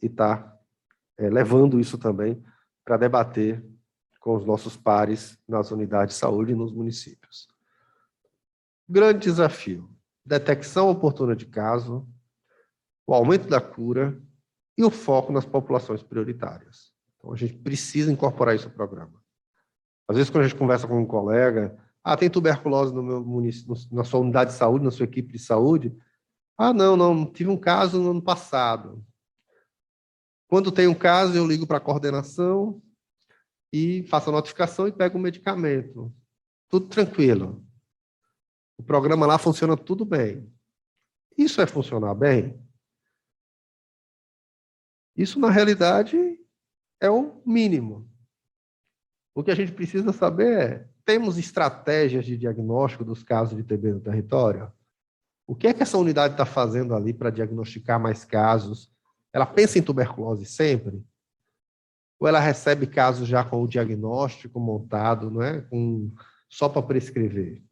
e está levando isso também para debater com os nossos pares nas unidades de saúde e nos municípios. Grande desafio: detecção oportuna de caso, o aumento da cura e o foco nas populações prioritárias. Então, a gente precisa incorporar isso no programa. Às vezes, quando a gente conversa com um colega, tem tuberculose no meu município, na sua unidade de saúde, na sua equipe de saúde? Não, tive um caso no ano passado. Quando tem um caso, eu ligo para a coordenação e faço a notificação e pego o medicamento. Tudo tranquilo. O programa lá funciona tudo bem. Isso é funcionar bem? Isso, na realidade, é o mínimo. O que a gente precisa saber é: temos estratégias de diagnóstico dos casos de TB no território? O que é que essa unidade está fazendo ali para diagnosticar mais casos? Ela pensa em tuberculose sempre? Ou ela recebe casos já com o diagnóstico montado, não é? Só para prescrever?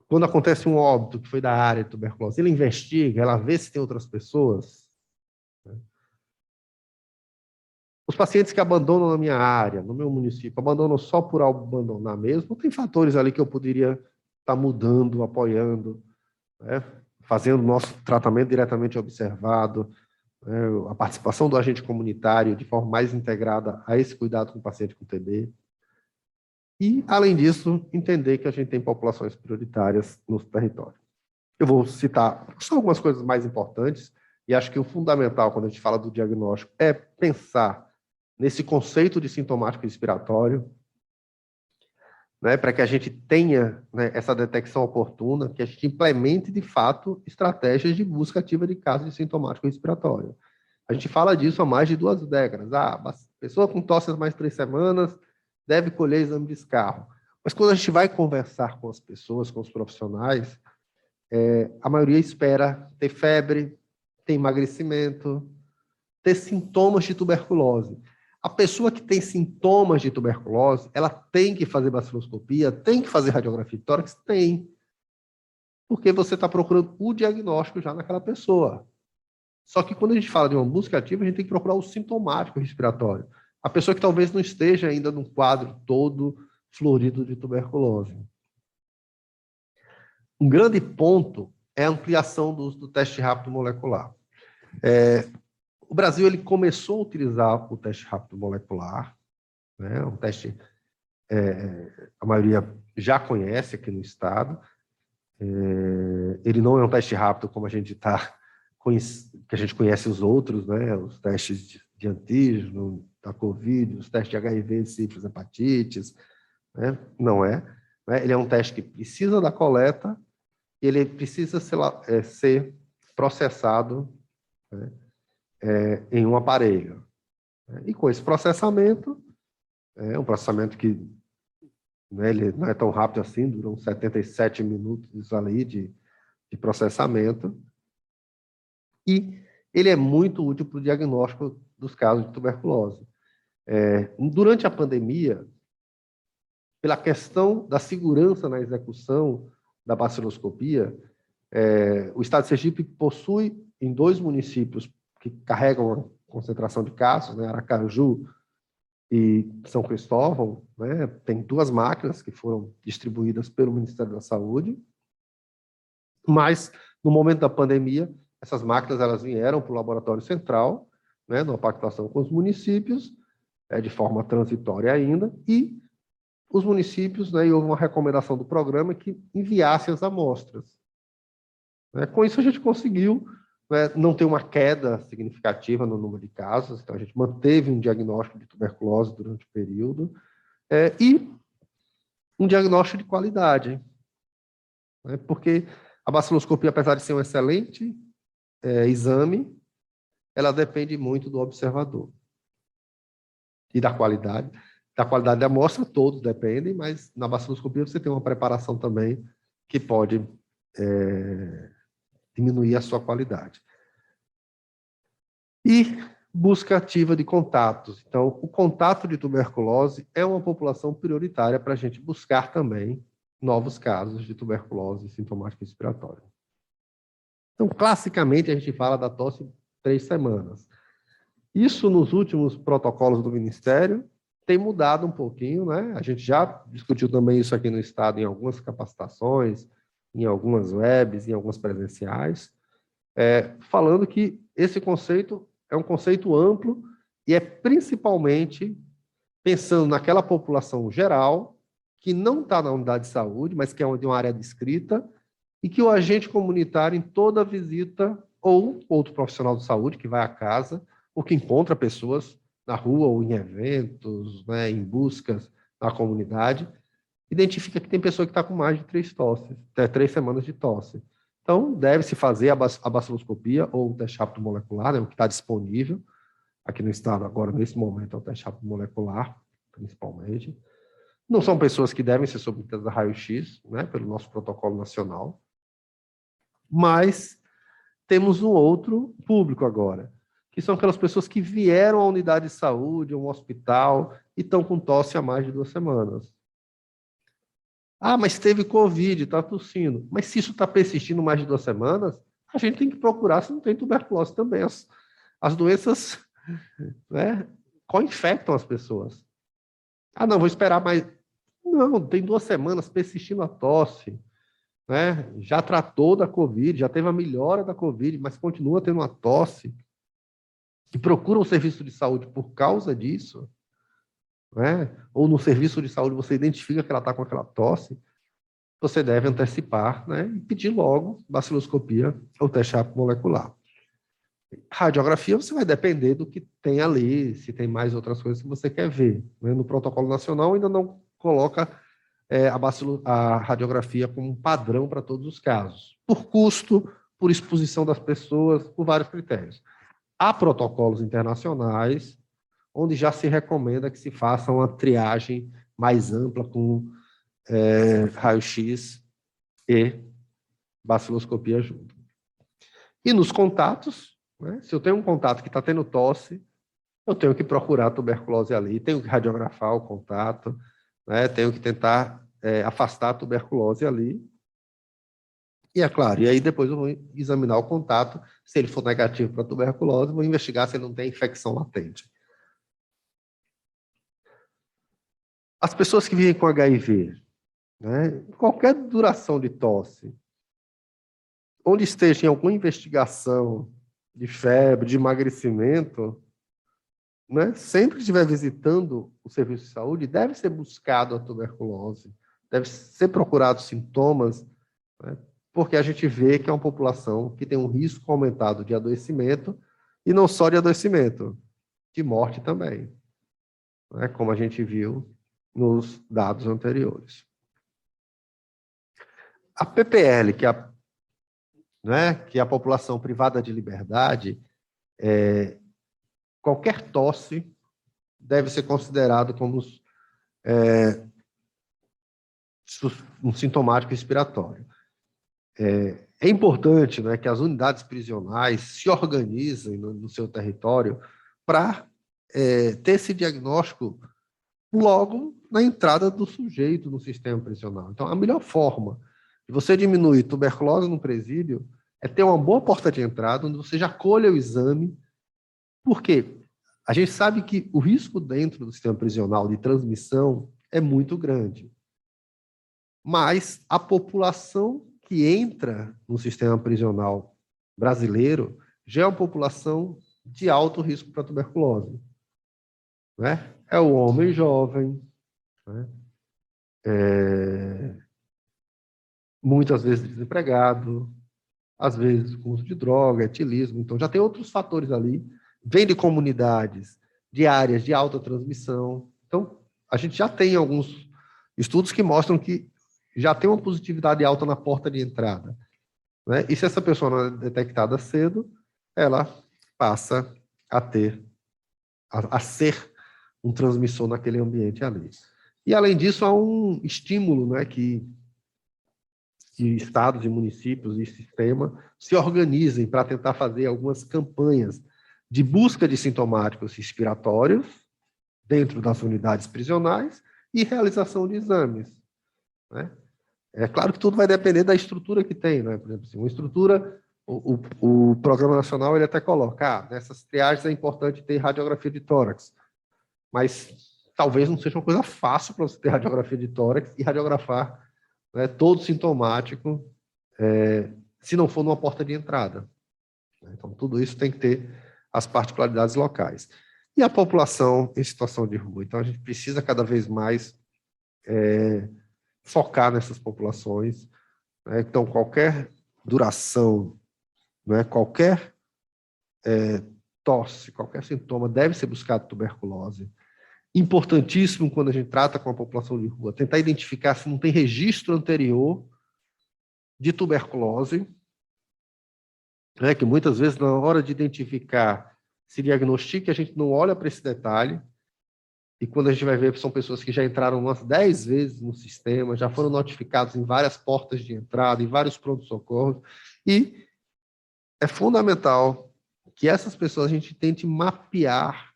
Quando acontece um óbito que foi da área de tuberculose, ela investiga, ela vê se tem outras pessoas? Os pacientes que abandonam na minha área, no meu município, abandonam só por abandonar mesmo? Tem fatores ali que eu poderia estar mudando, apoiando, né? Fazendo o nosso tratamento diretamente observado, né? A participação do agente comunitário de forma mais integrada a esse cuidado com o paciente com TB. E, além disso, entender que a gente tem populações prioritárias no território. Eu vou citar só algumas coisas mais importantes, e acho que o fundamental, quando a gente fala do diagnóstico, é pensar nesse conceito de sintomático respiratório, né, para que a gente tenha, né, essa detecção oportuna, que a gente implemente, de fato, estratégias de busca ativa de casos de sintomático respiratório. A gente fala disso há mais de 2 décadas. Pessoa com tosse há mais de 3 semanas deve colher exame de escarro. Mas quando a gente vai conversar com as pessoas, com os profissionais, a maioria espera ter febre, ter emagrecimento, ter sintomas de tuberculose. A pessoa que tem sintomas de tuberculose, ela tem que fazer baciloscopia, tem que fazer radiografia de tórax? Tem. Porque você está procurando o diagnóstico já naquela pessoa. Só que quando a gente fala de uma busca ativa, a gente tem que procurar o sintomático respiratório. A pessoa que talvez não esteja ainda num quadro todo florido de tuberculose. Um grande ponto é a ampliação do uso do teste rápido molecular. O Brasil ele começou a utilizar o teste rápido molecular, né? Um teste a maioria já conhece aqui no estado. Ele não é um teste rápido como a gente que a gente conhece os outros, né? Os testes de antígeno, da Covid, os testes de HIV, sífilis, hepatites, né? Não é. Né? Ele é um teste que precisa da coleta e ele precisa ser processado, né? Em um aparelho. E com esse processamento, um processamento que, né, ele não é tão rápido assim, duram 77 minutos ali de processamento, e ele é muito útil para o diagnóstico dos casos de tuberculose. Durante a pandemia, pela questão da segurança na execução da baciloscopia, o estado de Sergipe possui em 2 municípios que carregam a concentração de casos, né, Aracaju e São Cristóvão, né, tem 2 máquinas que foram distribuídas pelo Ministério da Saúde, mas no momento da pandemia, essas máquinas elas vieram para o laboratório central, né, numa pactuação com os municípios, de forma transitória ainda, e os municípios, né, e houve uma recomendação do programa que enviasse as amostras. Com isso a gente conseguiu, né, não ter uma queda significativa no número de casos, então a gente manteve um diagnóstico de tuberculose durante o período, e um diagnóstico de qualidade, né, porque a baciloscopia, apesar de ser um excelente exame, ela depende muito do observador e da qualidade. Da qualidade da amostra, todos dependem, mas na baciloscopia você tem uma preparação também que pode diminuir a sua qualidade. E busca ativa de contatos. Então, o contato de tuberculose é uma população prioritária para a gente buscar também novos casos de tuberculose sintomática respiratória. Então, classicamente, a gente fala da tosse 3 semanas. Isso, nos últimos protocolos do Ministério, tem mudado um pouquinho, né? A gente já discutiu também isso aqui no Estado em algumas capacitações, em algumas webs, em algumas presenciais, falando que esse conceito é um conceito amplo e é principalmente pensando naquela população geral que não está na unidade de saúde, mas que é de uma área descrita, e que o agente comunitário, em toda visita, ou outro profissional de saúde que vai à casa, ou que encontra pessoas na rua ou em eventos, né, em buscas na comunidade, identifica que tem pessoa que está com mais de 3 semanas de tosse. Então, deve-se fazer a baciloscopia ou o teste rápido molecular, né, o que está disponível aqui no estado agora, nesse momento, é o teste rápido molecular, principalmente. Não são pessoas que devem ser submetidas a raio-x, né, pelo nosso protocolo nacional, mas temos um outro público agora, que são aquelas pessoas que vieram à unidade de saúde, a um hospital, e estão com tosse há mais de 2 semanas. Ah, mas teve Covid, está tossindo. Mas se isso está persistindo mais de 2 semanas, a gente tem que procurar se não tem tuberculose também. As doenças, né, co-infectam as pessoas. Ah, não, vou esperar mais. Não, tem 2 semanas persistindo a tosse, né? Já tratou da Covid, já teve a melhora da Covid, mas continua tendo uma tosse, que procura um serviço de saúde por causa disso, né? Ou no serviço de saúde você identifica que ela está com aquela tosse, você deve antecipar, né? E pedir logo baciloscopia ou teste rápido molecular. Radiografia, você vai depender do que tem ali, se tem mais outras coisas que você quer ver, né? No protocolo nacional ainda não coloca a radiografia como um padrão para todos os casos, por custo, por exposição das pessoas, por vários critérios. Há protocolos internacionais onde já se recomenda que se faça uma triagem mais ampla com raio-x e baciloscopia junto. E nos contatos, né, se eu tenho um contato que está tendo tosse, eu tenho que procurar a tuberculose ali, tenho que radiografar o contato, né, tenho que tentar afastar a tuberculose ali. E é claro, e aí depois eu vou examinar o contato, se ele for negativo para tuberculose, vou investigar se ele não tem infecção latente. As pessoas que vivem com HIV, né, qualquer duração de tosse, onde esteja em alguma investigação de febre, de emagrecimento, né, sempre que estiver visitando o serviço de saúde, deve ser buscado a tuberculose, deve ser procurado sintomas, né, porque a gente vê que é uma população que tem um risco aumentado de adoecimento, e não só de adoecimento, de morte também, né, como a gente viu nos dados anteriores. A PPL, que é a população privada de liberdade, qualquer tosse deve ser considerado como um sintomático respiratório. É importante, né, que as unidades prisionais se organizem no seu território para ter esse diagnóstico logo na entrada do sujeito no sistema prisional. Então, a melhor forma de você diminuir tuberculose no presídio é ter uma boa porta de entrada, onde você já colha o exame, porque a gente sabe que o risco dentro do sistema prisional de transmissão é muito grande. Mas a população que entra no sistema prisional brasileiro já é uma população de alto risco para tuberculose, né? É o homem jovem, né? Muitas vezes desempregado, às vezes com uso de droga, etilismo, então já tem outros fatores ali, vem de comunidades, de áreas de alta transmissão. Então, a gente já tem alguns estudos que mostram que já tem uma positividade alta na porta de entrada, né? E se essa pessoa não é detectada cedo, ela passa a ser um transmissor naquele ambiente ali. E, além disso, há um estímulo, né, que estados e municípios e sistema se organizem para tentar fazer algumas campanhas de busca de sintomáticos respiratórios dentro das unidades prisionais e realização de exames, né? É claro que tudo vai depender da estrutura que tem, né? Por exemplo, assim, uma estrutura O Programa Nacional ele até coloca, nessas triagens é importante ter radiografia de tórax, mas talvez não seja uma coisa fácil para você ter radiografia de tórax e radiografar, né, todo sintomático, se não for numa porta de entrada. Então, tudo isso tem que ter as particularidades locais. E a população em situação de rua? Então, a gente precisa cada vez mais focar nessas populações, né? Então, qualquer duração, né, qualquer tosse, qualquer sintoma deve ser buscado tuberculose. Importantíssimo quando a gente trata com a população de rua, tentar identificar se não tem registro anterior de tuberculose, né, que muitas vezes na hora de identificar, se diagnostica, a gente não olha para esse detalhe, e quando a gente vai ver, são pessoas que já entraram umas 10 vezes no sistema, já foram notificados em várias portas de entrada, em vários pronto-socorros, e é fundamental que essas pessoas a gente tente mapear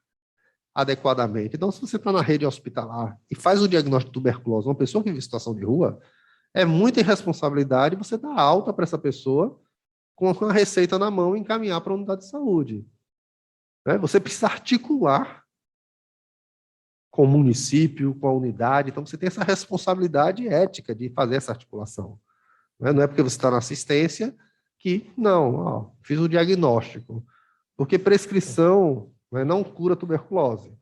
adequadamente. Então, se você está na rede hospitalar e faz o diagnóstico de tuberculose, uma pessoa que vive em situação de rua, é muita irresponsabilidade você dar alta para essa pessoa com a receita na mão e encaminhar para a unidade de saúde. Você precisa articular com o município, com a unidade, então você tem essa responsabilidade ética de fazer essa articulação. Não é porque você está na assistência que, não, fiz o diagnóstico. Porque prescrição não cura tuberculose.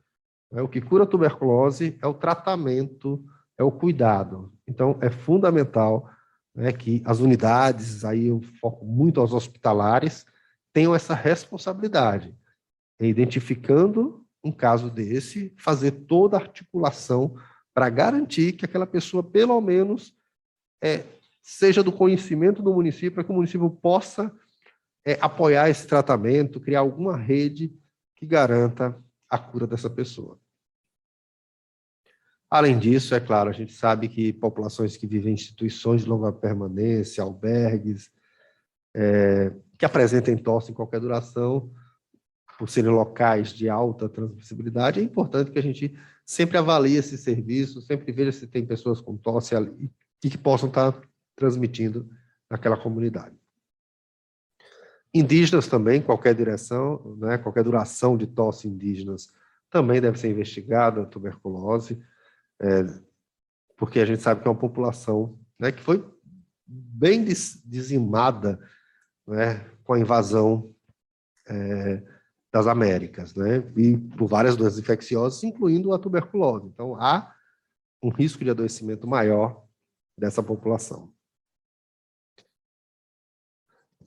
O que cura tuberculose é o tratamento, é o cuidado. Então, é fundamental que as unidades, aí eu foco muito aos hospitalares, tenham essa responsabilidade, identificando um caso desse, fazer toda a articulação para garantir que aquela pessoa, pelo menos, seja do conhecimento do município, para que o município possa apoiar esse tratamento, criar alguma rede que garanta a cura dessa pessoa. Além disso, é claro, a gente sabe que populações que vivem em instituições de longa permanência, albergues, que apresentem tosse em qualquer duração, por serem locais de alta transmissibilidade, é importante que a gente sempre avalie esse serviço, sempre veja se tem pessoas com tosse ali e que possam estar transmitindo naquela comunidade. Indígenas também, qualquer direção, qualquer duração de tosse indígenas também deve ser investigada, a tuberculose, porque a gente sabe que é uma população que foi bem dizimada com a invasão das Américas, e por várias doenças infecciosas, incluindo a tuberculose. Então, há um risco de adoecimento maior dessa população.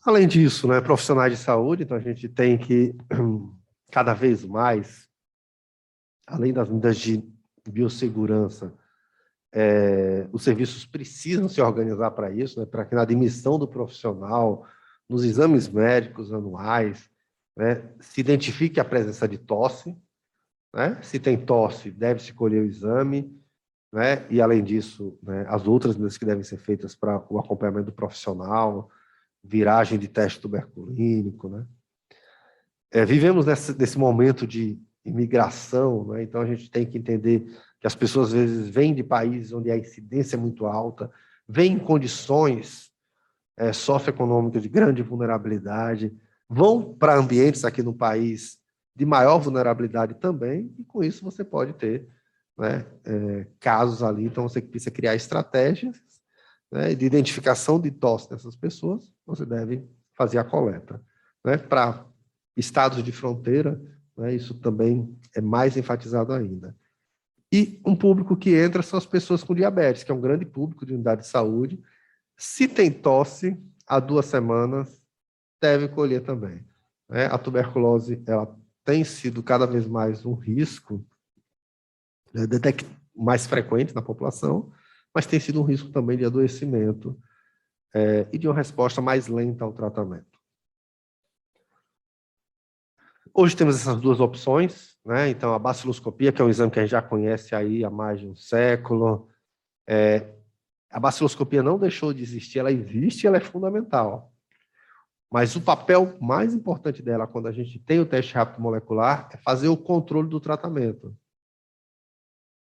Além disso, profissionais de saúde, então a gente tem que, cada vez mais, além das medidas de biossegurança, os serviços precisam se organizar para isso, para que na admissão do profissional, nos exames médicos anuais, se identifique a presença de tosse, se tem tosse, deve-se colher o exame, e, além disso, as outras medidas que devem ser feitas para o acompanhamento do profissional, viragem de teste tuberculínico. Vivemos nesse momento de imigração, então a gente tem que entender que as pessoas, às vezes, vêm de países onde a incidência é muito alta, vêm em condições socioeconômicas de grande vulnerabilidade, vão para ambientes aqui no país de maior vulnerabilidade também, e com isso você pode ter casos ali, então você precisa criar estratégias de identificação de tosse dessas pessoas, você deve fazer a coleta. Para estados de fronteira, isso também é mais enfatizado ainda. E um público que entra são as pessoas com diabetes, que é um grande público de unidade de saúde. Se tem tosse, há 2 semanas, deve colher também. A tuberculose tem sido cada vez mais um risco mais frequente na população, mas tem sido um risco também de adoecimento e de uma resposta mais lenta ao tratamento. Hoje temos essas 2 opções, então a baciloscopia, que é um exame que a gente já conhece aí há mais de um século. A baciloscopia não deixou de existir, ela existe, ela é fundamental. Mas o papel mais importante dela, quando a gente tem o teste rápido molecular, é fazer o controle do tratamento.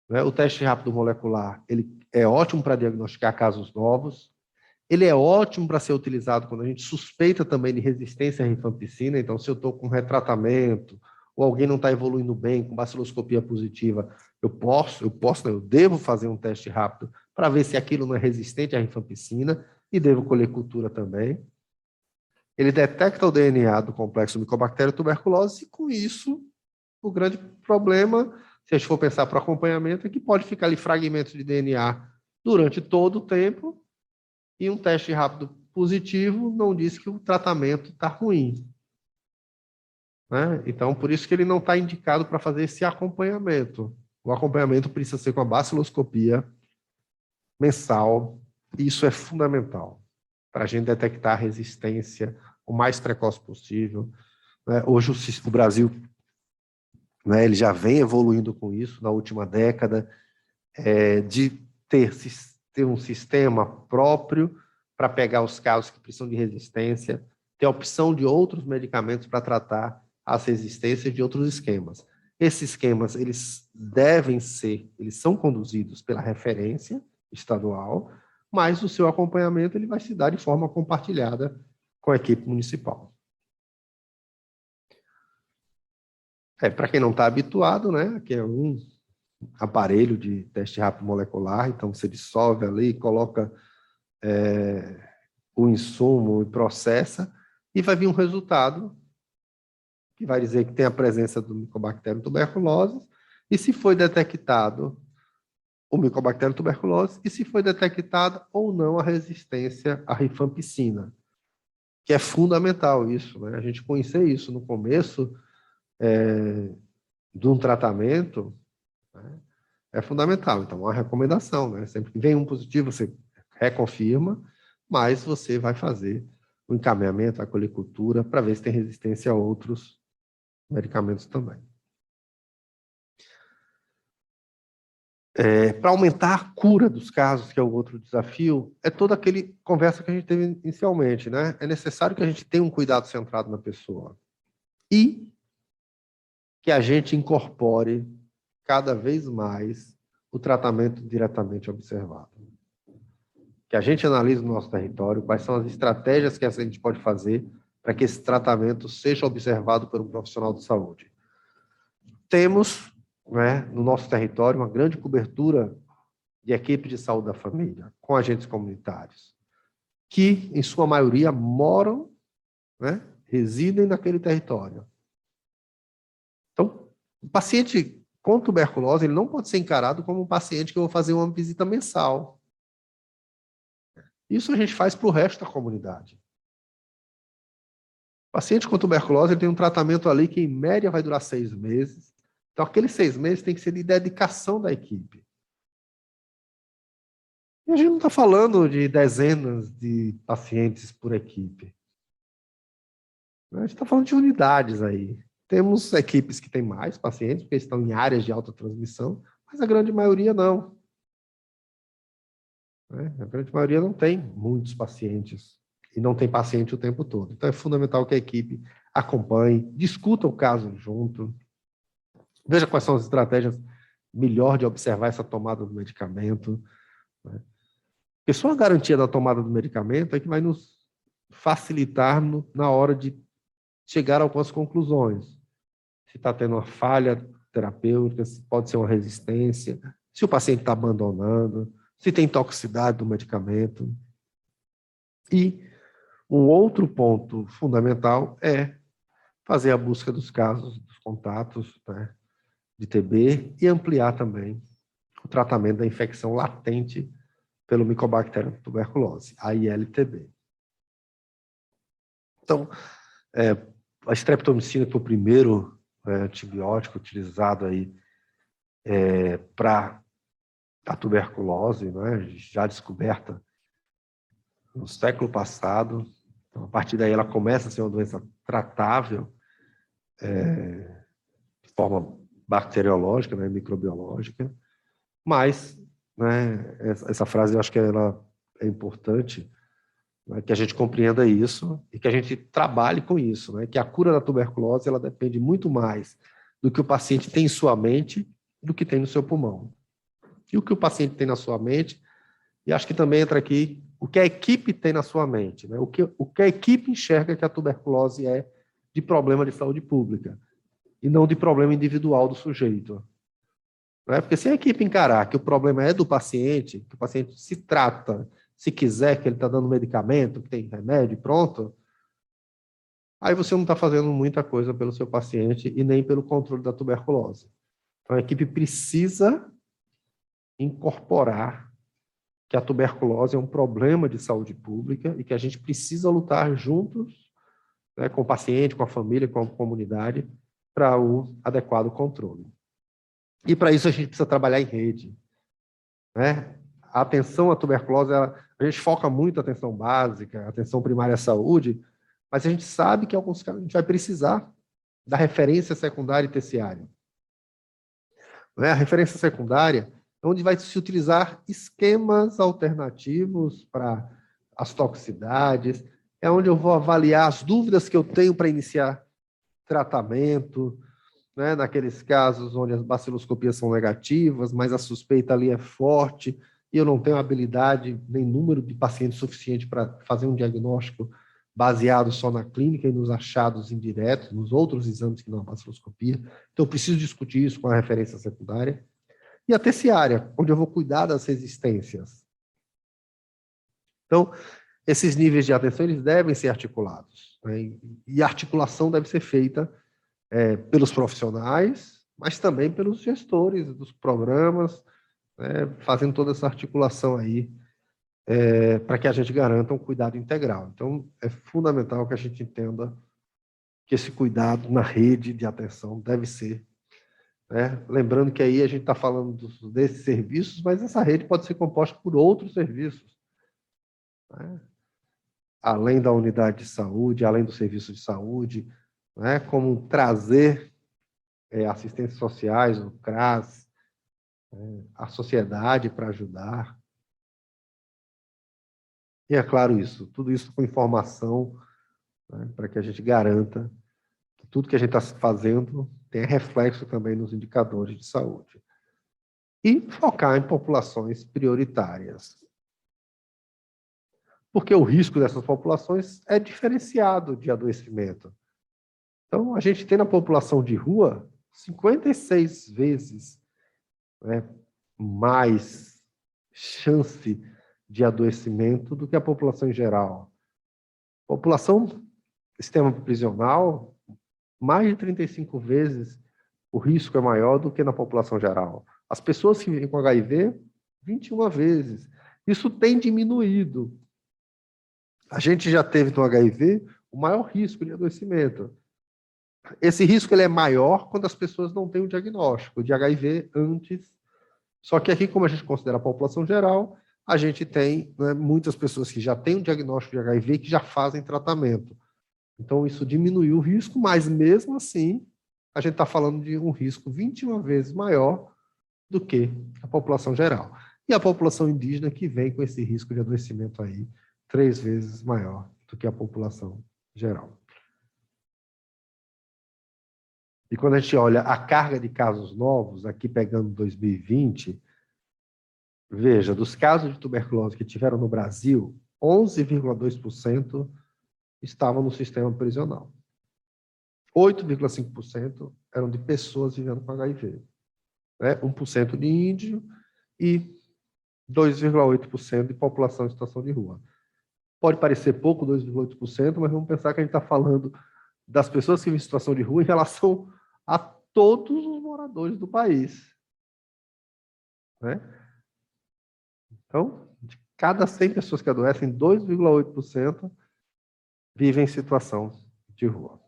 O teste rápido molecular ele é ótimo para diagnosticar casos novos, Ele é ótimo para ser utilizado quando a gente suspeita também de resistência à rifampicina. Então, se eu estou com retratamento, ou alguém não está evoluindo bem, com baciloscopia positiva, eu devo fazer um teste rápido para ver se aquilo não é resistente à rifampicina, e devo colher cultura também. Ele detecta o DNA do complexo Mycobacterium tuberculose, e com isso, o grande problema, se a gente for pensar para o acompanhamento, é que pode ficar ali fragmentos de DNA durante todo o tempo, e um teste rápido positivo não diz que o tratamento está ruim. Né? Então, por isso que ele não está indicado para fazer esse acompanhamento. O acompanhamento precisa ser com a baciloscopia mensal, e isso é fundamental para a gente detectar a resistência o mais precoce possível. Né? Hoje o Brasil, né, ele já vem evoluindo com isso na última década, de ter um sistema próprio para pegar os casos que precisam de resistência, ter a opção de outros medicamentos para tratar as resistências de outros esquemas. Esses esquemas, eles são conduzidos pela referência estadual, mas o seu acompanhamento ele vai se dar de forma compartilhada com a equipe municipal. Para quem não está habituado, né, aqui é um aparelho de teste rápido molecular, então você dissolve ali, coloca o insumo e processa, e vai vir um resultado que vai dizer que tem a presença do Mycobacterium tuberculosis, e se foi detectado o Mycobacterium tuberculosis, e se foi detectada ou não a resistência à rifampicina, que é fundamental isso, né? A gente conhecer isso no começo de um tratamento, né, é fundamental. Então, uma recomendação, né? Sempre que vem um positivo, você reconfirma, mas você vai fazer o encaminhamento, a colicultura, para ver se tem resistência a outros medicamentos também. Para aumentar a cura dos casos, que é o outro desafio, é toda aquele conversa que a gente teve inicialmente, né? É necessário que a gente tenha um cuidado centrado na pessoa e que a gente incorpore cada vez mais o tratamento diretamente observado. Que a gente analise no nosso território quais são as estratégias que a gente pode fazer para que esse tratamento seja observado por um profissional de saúde. Temos, né, no nosso território uma grande cobertura de equipe de saúde da família, com agentes comunitários, que, em sua maioria, moram, né, residem naquele território. Então, o paciente com tuberculose ele não pode ser encarado como um paciente que eu vou fazer uma visita mensal. Isso a gente faz para o resto da comunidade. O paciente com tuberculose ele tem um tratamento ali que, em média, vai durar 6 meses. Então, aqueles 6 meses tem que ser de dedicação da equipe. E a gente não está falando de dezenas de pacientes por equipe. A gente está falando de unidades aí. Temos equipes que têm mais pacientes, porque estão em áreas de alta transmissão, mas a grande maioria não. A grande maioria não tem muitos pacientes e não tem paciente o tempo todo. Então, é fundamental que a equipe acompanhe, discuta o caso junto, veja quais são as estratégias melhor de observar essa tomada do medicamento. Porque só a garantia da tomada do medicamento é que vai nos facilitar na hora de chegar a algumas conclusões. Se está tendo uma falha terapêutica, se pode ser uma resistência, se o paciente está abandonando, se tem toxicidade do medicamento. E um outro ponto fundamental é fazer a busca dos casos, dos contatos, né, de TB e ampliar também o tratamento da infecção latente pelo Mycobacterium tuberculose, a ILTB. Então, a streptomicina, que foi o primeiro antibiótico utilizado aí para a tuberculose, né, já descoberta no século passado. Então, a partir daí ela começa a ser uma doença tratável de forma bacteriológica, né, microbiológica, mas, né, essa frase eu acho que ela é importante, né, que a gente compreenda isso e que a gente trabalhe com isso, né, que a cura da tuberculose ela depende muito mais do que o paciente tem em sua mente do que tem no seu pulmão. E o que o paciente tem na sua mente, e acho que também entra aqui o que a equipe tem na sua mente, né? O que a equipe enxerga que a tuberculose é de problema de saúde pública e não de problema individual do sujeito. Não é? Porque se a equipe encarar que o problema é do paciente, que o paciente se trata, se quiser, que ele está dando medicamento, que tem remédio, pronto, aí você não está fazendo muita coisa pelo seu paciente e nem pelo controle da tuberculose. Então, a equipe precisa incorporar que a tuberculose é um problema de saúde pública e que a gente precisa lutar juntos, né, com o paciente, com a família, com a comunidade, para o adequado controle. E para isso a gente precisa trabalhar em rede, né? A atenção à tuberculose, a gente foca muito a atenção básica, a atenção primária à saúde, mas a gente sabe que em alguns casos a gente vai precisar da referência secundária e terciária. Né? A referência secundária é onde vai se utilizar esquemas alternativos para as toxicidades, é onde eu vou avaliar as dúvidas que eu tenho para iniciar tratamento, né? Naqueles casos onde as baciloscopias são negativas, mas a suspeita ali é forte e eu não tenho habilidade nem número de pacientes suficiente para fazer um diagnóstico baseado só na clínica e nos achados indiretos, nos outros exames que não a baciloscopia. Então, eu preciso discutir isso com a referência secundária. E a terciária, onde eu vou cuidar das resistências. Então, esses níveis de atenção, eles devem ser articulados, né? E a articulação deve ser feita pelos profissionais, mas também pelos gestores dos programas, né, fazendo toda essa articulação aí, para que a gente garanta um cuidado integral. Então, é fundamental que a gente entenda que esse cuidado na rede de atenção deve ser, né? Lembrando que aí a gente está falando desses serviços, mas essa rede pode ser composta por outros serviços, né? Além da unidade de saúde, além do serviço de saúde, né? Como trazer assistências sociais, o CRAS, a sociedade para ajudar. E é claro isso, tudo isso com informação, né, para que a gente garanta que tudo que a gente está fazendo tenha reflexo também nos indicadores de saúde. E focar em populações prioritárias. Porque o risco dessas populações é diferenciado de adoecimento. Então, a gente tem na população de rua 56 vezes, né, mais chance de adoecimento do que a população em geral. População sistema prisional, mais de 35 vezes o risco é maior do que na população geral. As pessoas que vivem com HIV, 21 vezes. Isso tem diminuído. A gente já teve no HIV o maior risco de adoecimento. Esse risco ele é maior quando as pessoas não têm o diagnóstico de HIV antes. Só que aqui, como a gente considera a população geral, a gente tem, né, muitas pessoas que já têm um diagnóstico de HIV e que já fazem tratamento. Então, isso diminuiu o risco, mas mesmo assim, a gente está falando de um risco 21 vezes maior do que a população geral. E a população indígena que vem com esse risco de adoecimento aí, 3 vezes maior do que a população geral. E quando a gente olha a carga de casos novos, aqui pegando 2020, veja, dos casos de tuberculose que tiveram no Brasil, 11,2% estavam no sistema prisional. 8,5% eram de pessoas vivendo com HIV. Né? 1% de índio e 2,8% de população em situação de rua. Pode parecer pouco, 2,8%, mas vamos pensar que a gente está falando das pessoas que vivem em situação de rua em relação a todos os moradores do país. Né? Então, de cada 100 pessoas que adoecem, 2,8% vivem em situação de rua.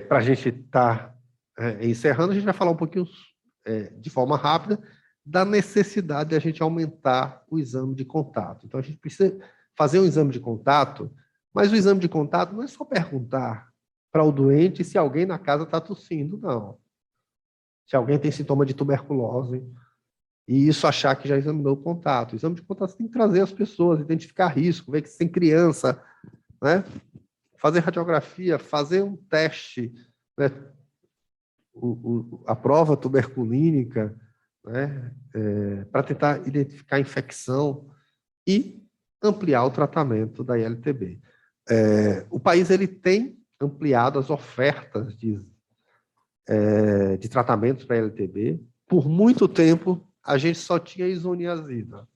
Para a gente estar encerrando, a gente vai falar um pouquinho, de forma rápida, da necessidade de a gente aumentar o exame de contato. Então, a gente precisa fazer um exame de contato, mas o exame de contato não é só perguntar para o doente se alguém na casa está tossindo, não. Se alguém tem sintoma de tuberculose, e isso achar que já examinou o contato. O exame de contato você tem que trazer as pessoas, identificar risco, ver que se tem criança, né? Fazer radiografia, fazer um teste, né? A prova tuberculínica, né, para tentar identificar a infecção e ampliar o tratamento da ILTB. O país ele tem ampliado as ofertas de tratamentos para ILTB. Por muito tempo, a gente só tinha isoniazida,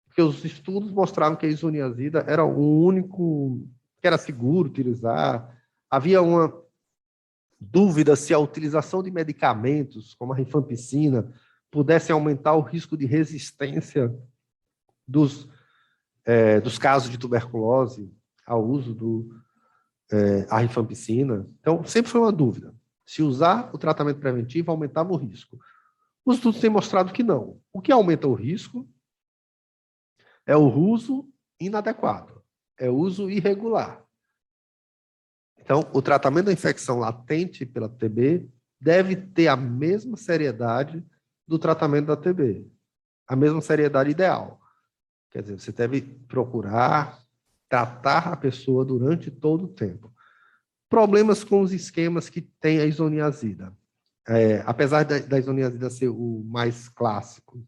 porque os estudos mostravam que a isoniazida era o único que era seguro utilizar. Havia uma dúvida se a utilização de medicamentos, como a rifampicina, pudesse aumentar o risco de resistência dos casos de tuberculose ao uso da rifampicina. Então, sempre foi uma dúvida. Se usar o tratamento preventivo aumentava o risco. Os estudos têm mostrado que não. O que aumenta o risco é o uso inadequado, é o uso irregular. Então, o tratamento da infecção latente pela TB deve ter a mesma seriedade do tratamento da TB, a mesma seriedade ideal. Quer dizer, você deve procurar tratar a pessoa durante todo o tempo. Problemas com os esquemas que tem a isoniazida. Apesar da isoniazida ser o mais clássico,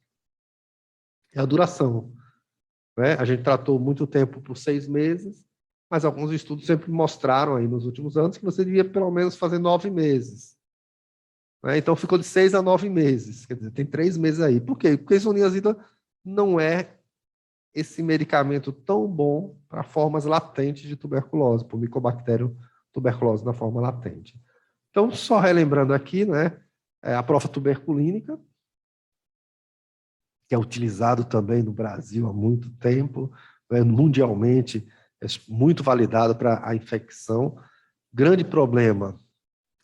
é a duração. Né? A gente tratou muito tempo por 6 meses, mas alguns estudos sempre mostraram aí nos últimos anos que você devia pelo menos fazer 9 meses. Né? Então ficou de 6 a 9 meses, quer dizer, tem 3 meses aí. Por quê? Porque a isoniazida não é esse medicamento tão bom para formas latentes de tuberculose, por Mycobacterium tuberculose na forma latente. Então, só relembrando aqui, né, a prova tuberculínica, que é utilizado também no Brasil há muito tempo, né, mundialmente, é muito validado para a infecção. Grande problema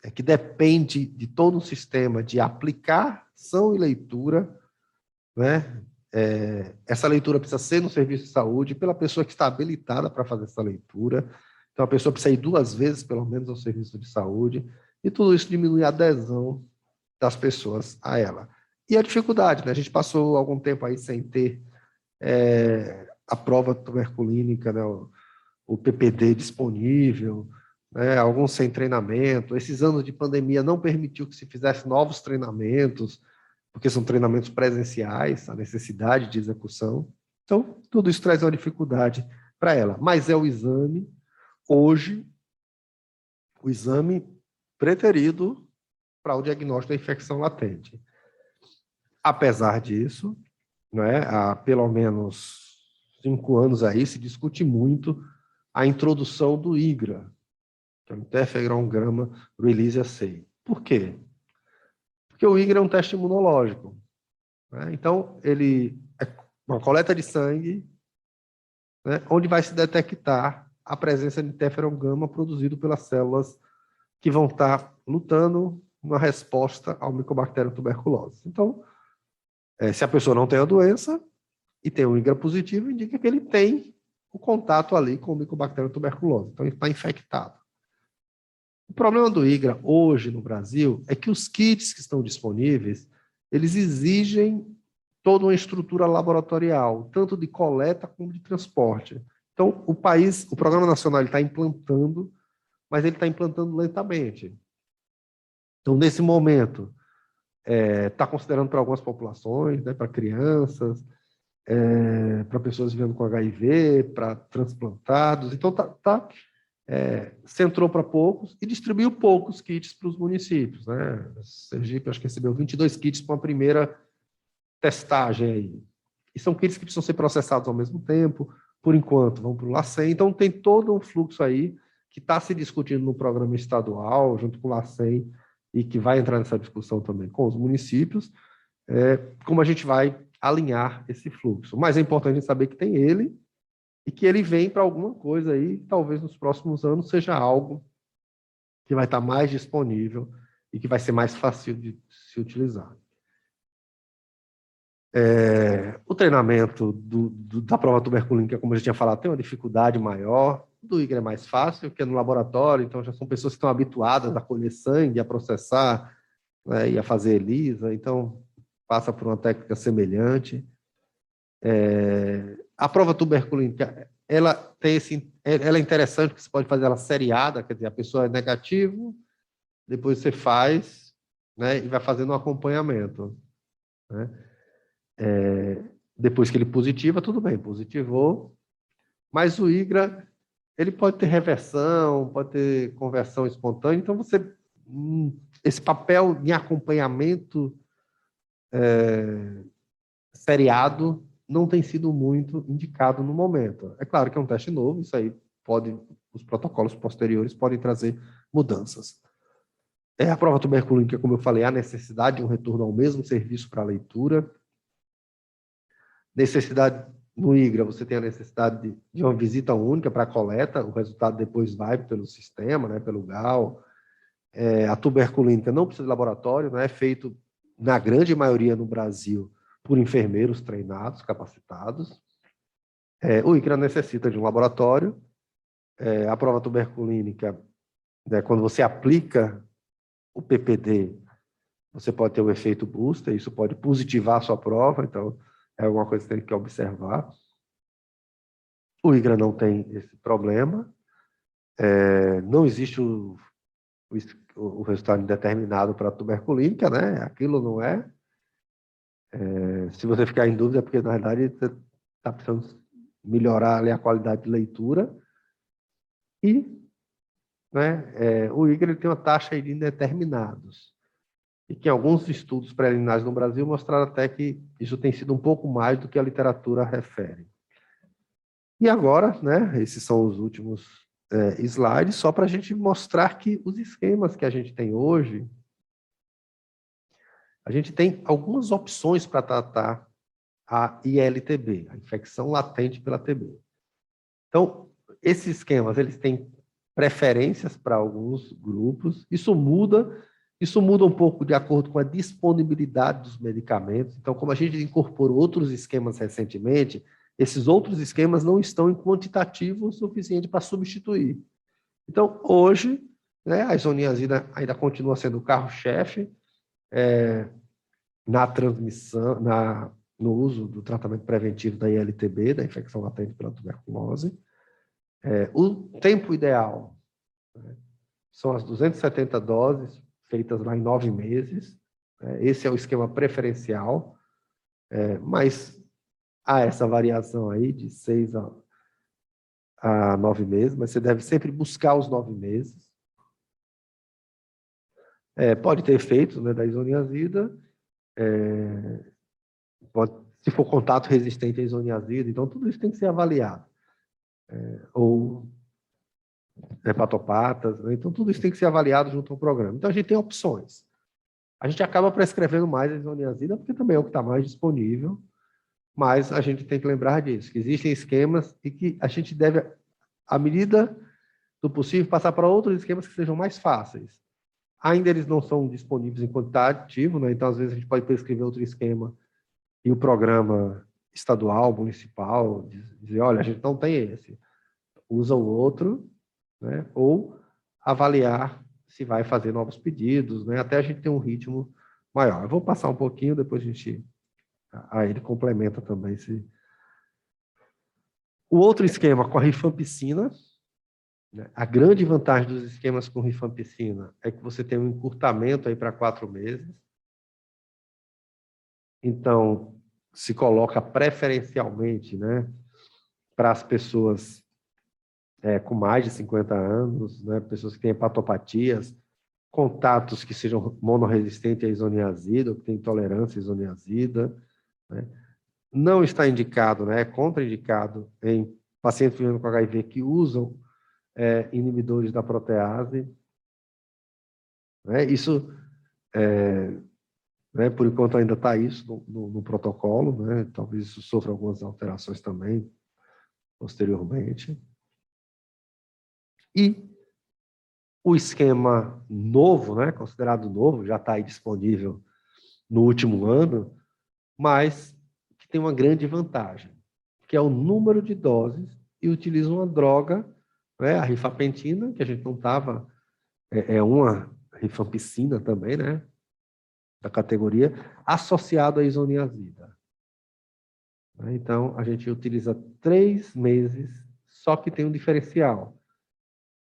é que depende de todo um sistema de aplicação e leitura, né? Essa leitura precisa ser no serviço de saúde pela pessoa que está habilitada para fazer essa leitura. Então, a pessoa precisa ir 2 vezes, pelo menos, ao serviço de saúde, e tudo isso diminui a adesão das pessoas a ela. E a dificuldade, né? A gente passou algum tempo aí sem ter a prova tuberculínica, né? O PPD disponível, né? Alguns sem treinamento. Esses anos de pandemia não permitiu que se fizesse novos treinamentos, porque são treinamentos presenciais, a necessidade de execução. Então, tudo isso traz uma dificuldade para ela. Mas é o exame, hoje, o exame preterido para o diagnóstico da infecção latente. Apesar disso, né, há pelo menos 5 anos aí, se discute muito a introdução do IGRA, que é o Interferon Gamma Release Assay. Por quê? Porque o IGRA é um teste imunológico. Né? Então, ele é uma coleta de sangue, né, onde vai se detectar a presença de interferon gama produzido pelas células que vão estar lutando uma resposta ao Mycobacterium tuberculose. Então, se a pessoa não tem a doença e tem um IGRA positivo, indica que ele tem o contato ali com o Mycobacterium tuberculose. Então, ele está infectado. O problema do IGRA hoje no Brasil é que os kits que estão disponíveis, eles exigem toda uma estrutura laboratorial, tanto de coleta como de transporte. Então, o Programa Nacional está implantando, mas ele está implantando lentamente. Então, nesse momento, está considerando para algumas populações, né, para crianças, para pessoas vivendo com HIV, para transplantados. Então, centrou para poucos e distribuiu poucos kits para os municípios. Né? Sergipe, acho que recebeu 22 kits para uma primeira testagem aí. E são kits que precisam ser processados ao mesmo tempo, por enquanto, vão para o LACEN. Então, tem todo um fluxo aí que está se discutindo no programa estadual, junto com o LACEN, e que vai entrar nessa discussão também com os municípios, como a gente vai alinhar esse fluxo. Mas é importante saber que tem ele, e que ele vem para alguma coisa aí, talvez nos próximos anos seja algo que vai estar mais disponível e que vai ser mais fácil de se utilizar. O treinamento da prova tuberculínica, como a gente tinha falado, tem uma dificuldade maior. Do IGRA é mais fácil, porque é no laboratório, então já são pessoas que estão habituadas a colher sangue, a processar, né, e a fazer ELISA, então passa por uma técnica semelhante. A prova tuberculínica, ela é interessante, porque você pode fazer ela seriada, quer dizer, a pessoa é negativo, depois você faz, né, e vai fazendo um acompanhamento. né? Depois que ele positiva, tudo bem, positivou, mas o IGRA, ele pode ter reversão, pode ter conversão espontânea, então esse papel de acompanhamento seriado não tem sido muito indicado no momento. É claro que é um teste novo, isso aí os protocolos posteriores podem trazer mudanças. A prova tuberculínica, como eu falei, a necessidade de um retorno ao mesmo serviço para a leitura. Necessidade no IGRA, você tem a necessidade de uma visita única para a coleta, o resultado depois vai pelo sistema, né, pelo GAL. A tuberculínica não precisa de laboratório, né, é feito, na grande maioria no Brasil, por enfermeiros treinados, capacitados. O IGRA necessita de um laboratório. A prova tuberculínica, né, quando você aplica o PPD, você pode ter um efeito booster, isso pode positivar a sua prova, então é alguma coisa que tem que observar. O IGRA não tem esse problema. Não existe o resultado indeterminado para a tuberculínica, né? Aquilo não é. Se você ficar em dúvida, é porque, na verdade, você está precisando melhorar ali a qualidade de leitura. E, né, o IGRA tem uma taxa de indeterminados. E que alguns estudos preliminares no Brasil mostraram até que isso tem sido um pouco mais do que a literatura refere. E agora, né, esses são os últimos slides, só para a gente mostrar que os esquemas que a gente tem hoje, a gente tem algumas opções para tratar a ILTB, a infecção latente pela TB. Então, esses esquemas, eles têm preferências para alguns grupos, isso muda um pouco de acordo com a disponibilidade dos medicamentos. Então, como a gente incorporou outros esquemas recentemente, esses outros esquemas não estão em quantitativo suficiente para substituir. Então, hoje, né, a isoniazida ainda continua sendo o carro-chefe na transmissão, no uso do tratamento preventivo da ILTB, da infecção latente pela tuberculose. O tempo ideal, né, são as 270 doses, feitas lá em 9 meses. Esse é o esquema preferencial, mas há essa variação aí de 6 a 9 meses, mas você deve sempre buscar os 9 meses. Pode ter efeitos, né, da isoniazida, se for contato resistente à isoniazida, então tudo isso tem que ser avaliado. Ou hepatopatas, né? Então tudo isso tem que ser avaliado junto ao programa. Então a gente tem opções. A gente acaba prescrevendo mais a isoniazida, porque também é o que está mais disponível, mas a gente tem que lembrar disso, que existem esquemas e que a gente deve, à medida do possível, passar para outros esquemas que sejam mais fáceis. Ainda eles não são disponíveis em quantitativo, né? Então às vezes a gente pode prescrever outro esquema e o programa estadual, municipal, dizer, olha, a gente não tem esse, usa o outro, né? Ou avaliar se vai fazer novos pedidos, né? Até a gente ter um ritmo maior. Eu vou passar um pouquinho, depois a gente... Aí ele complementa também. O outro esquema com a rifampicina, né? A grande vantagem dos esquemas com rifampicina é que você tem um encurtamento aí para 4 meses. Então, se coloca preferencialmente, né, para as pessoas com mais de 50 anos, né, pessoas que têm hepatopatias, contatos que sejam monorresistentes à isoniazida, ou que têm intolerância à isoniazida, né. Não está indicado, né, é contraindicado em pacientes vivendo com HIV que usam inibidores da protease. Né, isso, né, por enquanto ainda está isso no protocolo, né, talvez isso sofra algumas alterações também, posteriormente. E o esquema novo, né, considerado novo, já está aí disponível no último ano, mas que tem uma grande vantagem, que é o número de doses, e utiliza uma droga, né, a rifampicina, que a gente não estava, uma rifampicina também, né, da categoria, associado à isoniazida. Então, a gente utiliza 3 meses, só que tem um diferencial.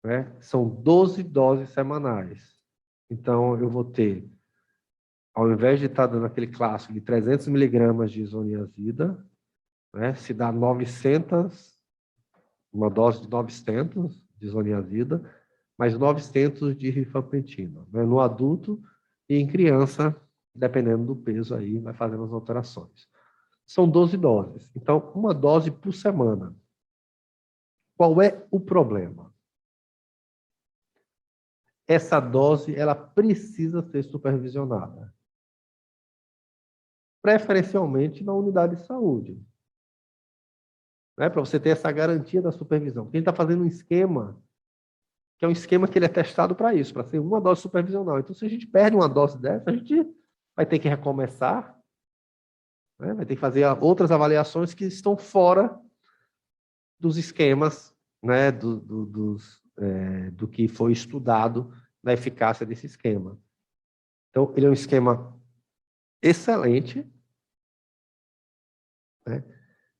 Né? São 12 doses semanais. Então, eu vou ter ao invés de estar dando aquele clássico de 300 miligramas de isoniazida, né, se dá 900, uma dose de 900 de isoniazida, mais 900 de rifampicina, né, no adulto e em criança, dependendo do peso aí, vai fazendo as alterações. São 12 doses, então uma dose por semana. Qual é o problema? Essa dose, ela precisa ser supervisionada. Preferencialmente na unidade de saúde. Né? Para você ter essa garantia da supervisão. Porque a gente está fazendo um esquema, que é um esquema que ele é testado para isso, para ser uma dose supervisional. Então, se a gente perde uma dose dessa, a gente vai ter que recomeçar, né? Vai ter que fazer outras avaliações que estão fora dos esquemas, né? Do que foi estudado na eficácia desse esquema. Então, ele é um esquema excelente, né?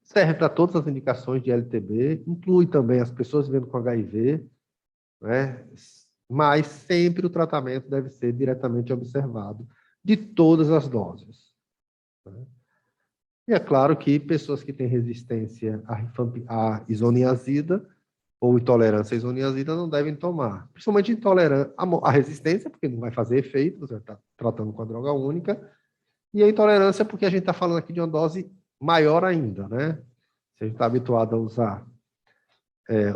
Serve para todas as indicações de LTB, inclui também as pessoas vivendo com HIV, né? Mas sempre o tratamento deve ser diretamente observado de todas as doses, né? E é claro que pessoas que têm resistência à isoniazida ou intolerância à isoniazida não devem tomar. Principalmente intolerância à resistência, porque não vai fazer efeito, você está tratando com a droga única, e a intolerância porque a gente está falando aqui de uma dose maior ainda, né? Se a gente está habituado a usar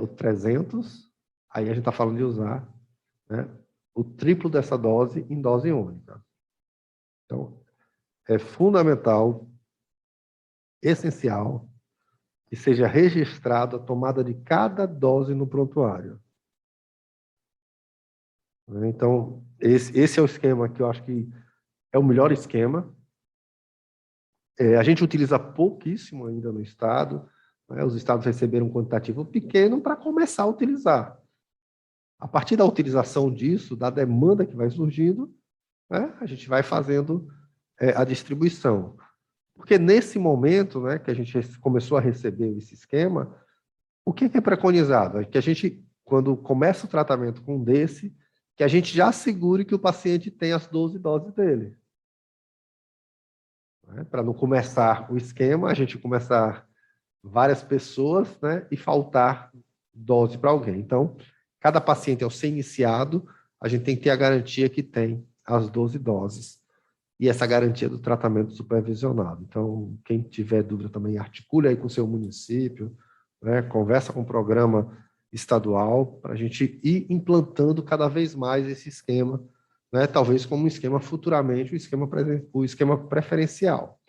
o 300, aí a gente está falando de usar, né, o triplo dessa dose em dose única. Então, é fundamental, essencial, que seja registrada a tomada de cada dose no prontuário. Então, esse é o esquema que eu acho que é o melhor esquema. A gente utiliza pouquíssimo ainda no estado, né? Os estados receberam um quantitativo pequeno para começar a utilizar. A partir da utilização disso, da demanda que vai surgindo, né, a gente vai fazendo a distribuição. Porque nesse momento, né, que a gente começou a receber esse esquema, o que é preconizado? É que a gente, quando começa o tratamento com um desse, que a gente já assegure que o paciente tem as 12 doses dele. Né? Para não começar o esquema, a gente começar várias pessoas, né, e faltar dose para alguém. Então, cada paciente, ao ser iniciado, a gente tem que ter a garantia que tem as 12 doses. E essa garantia do tratamento supervisionado. Então, quem tiver dúvida também, articule aí com o seu município, né, conversa com o programa estadual, para a gente ir implantando cada vez mais esse esquema, né, talvez como um esquema futuramente, o esquema preferencial,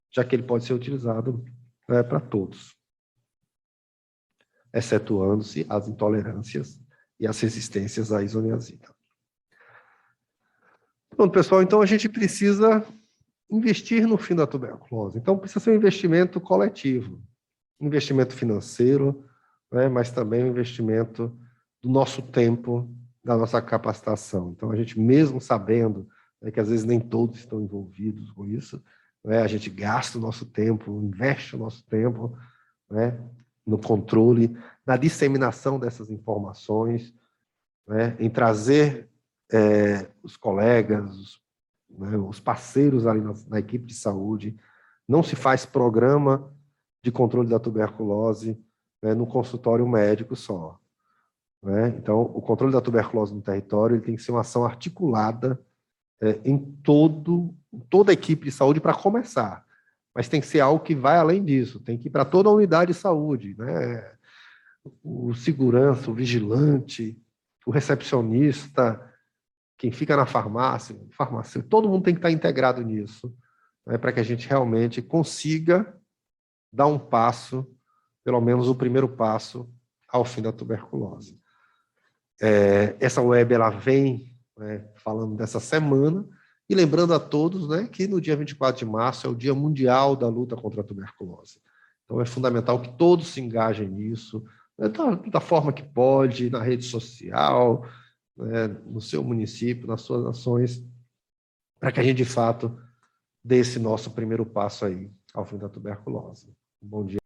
já que ele pode ser utilizado, né, para todos, excetuando-se as intolerâncias e as resistências à isoniazida. Pronto, pessoal, então a gente precisa investir no fim da tuberculose. Então, precisa ser um investimento coletivo, investimento financeiro, né, mas também um investimento do nosso tempo, da nossa capacitação. Então, a gente, mesmo sabendo, né, que às vezes nem todos estão envolvidos com isso, né, a gente gasta o nosso tempo, investe o nosso tempo, né, no controle, na disseminação dessas informações, né, em trazer os colegas, os parceiros ali na equipe de saúde. Não se faz programa de controle da tuberculose, né, no consultório médico só, né? Então, o controle da tuberculose no território ele tem que ser uma ação articulada em toda a equipe de saúde para começar, mas tem que ser algo que vai além disso, tem que ir para toda a unidade de saúde, né? O segurança, o vigilante, o recepcionista, quem fica na farmácia, todo mundo tem que estar integrado nisso, né, para que a gente realmente consiga dar um passo, pelo menos o primeiro passo, ao fim da tuberculose. Essa web ela vem, né, falando dessa semana, e lembrando a todos, né, que no dia 24 de março é o Dia Mundial da Luta contra a Tuberculose. Então é fundamental que todos se engajem nisso, né, da forma que pode, na rede social, né, no seu município, nas suas ações, para que a gente, de fato, dê esse nosso primeiro passo aí ao fim da tuberculose. Bom dia.